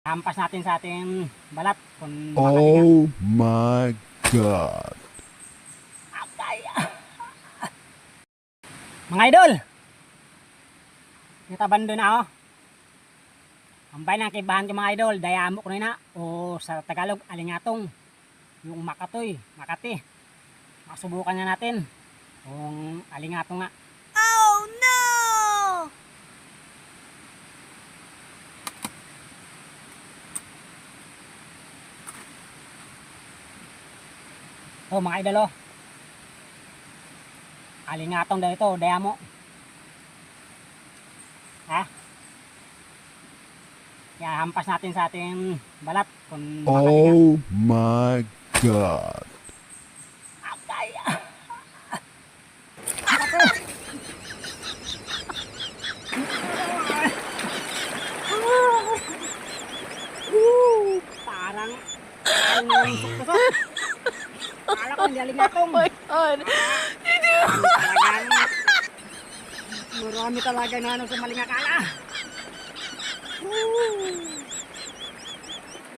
Hampas natin sa ating balat kung makalinga. Oh my God. Mga idol, nataban doon ako. Ambay ng kibahan ko mga idol, dayamo ko na o sa Tagalog, alingatong. Yung makatoy, makati. Masubukan na natin kung alingatong nga. Oh no! Oh mga idol oh. Alingatong daw ito, dayamo. Ha? Kaya hampas natin sa ating balat kung makalinga. Oh my God. Parang tusok. Akala ko hindi alingatong. Oh my God! Talagang marami talaga na ano sa maling akala.